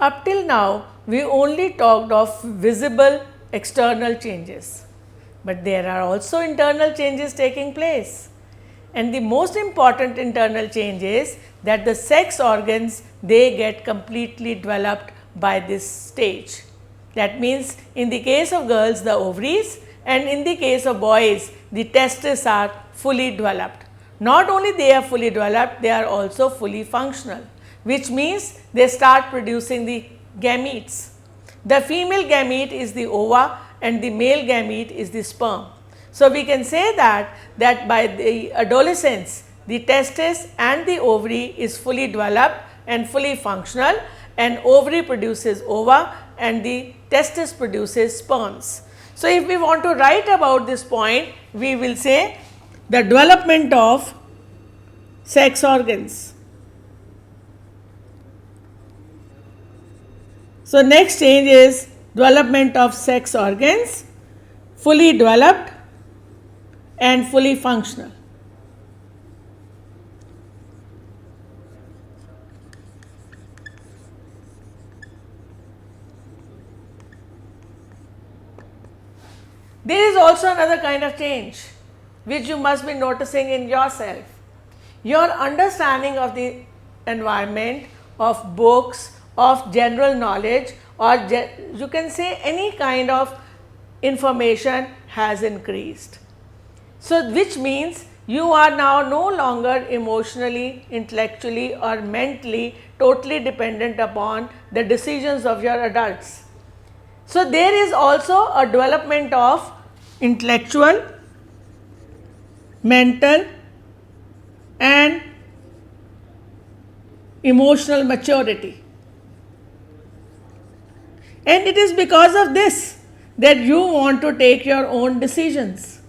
Up till now, we only talked of visible external changes, but there are also internal changes taking place. And the most important internal change is that the sex organs, they get completely developed by this stage. That means, in the case of girls, the ovaries, and in the case of boys, the testes are fully developed. Not only they are fully developed, they are also fully functional, which means they start producing the gametes. The female gamete is the ova and the male gamete is the sperm. So, we can say that by the adolescence, the testis and the ovary is fully developed and fully functional, and ovary produces ova and the testis produces sperms. So, if we want to write about this point, we will say the development of sex organs. So, next change is development of sex organs, fully developed and fully functional. There is also another kind of change which you must be noticing in yourself. Your understanding of the environment, of books, of general knowledge, or you can say any kind of information has increased. So, which means you are now no longer emotionally, intellectually or mentally totally dependent upon the decisions of your adults. So, there is also a development of intellectual, mental and emotional maturity. And it is because of this that you want to take your own decisions,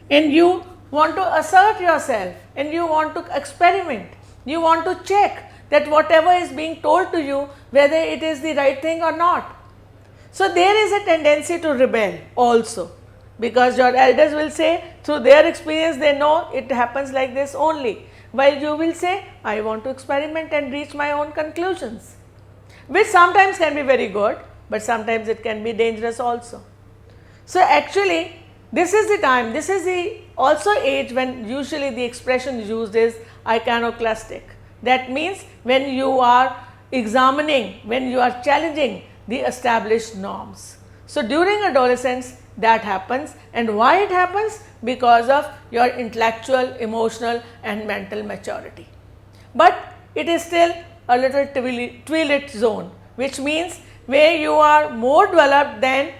and you want to assert yourself, and you want to experiment, you want to check that whatever is being told to you, whether it is the right thing or not. So, there is a tendency to rebel also, because your elders will say through their experience they know it happens like this only, while you will say I want to experiment and reach my own conclusions, which sometimes can be very good, but sometimes it can be dangerous also. So, actually this is the time, this is the also age when usually the expression used is iconoclastic. That means when you are examining, when you are challenging the established norms. So, during adolescence that happens, and why it happens? Because of your intellectual, emotional and mental maturity. But it is still a little twilight zone, which means where you are more developed than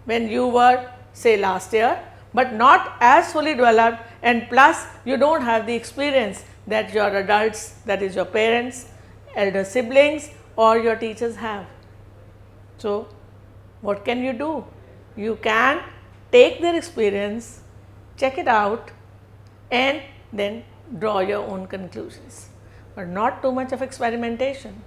when you were say last year, but not as fully developed, and plus you do not have the experience that your adults, that is your parents, elder siblings or your teachers have. So, what can you do? You can take their experience, check it out and then draw your own conclusions, but not too much of experimentation.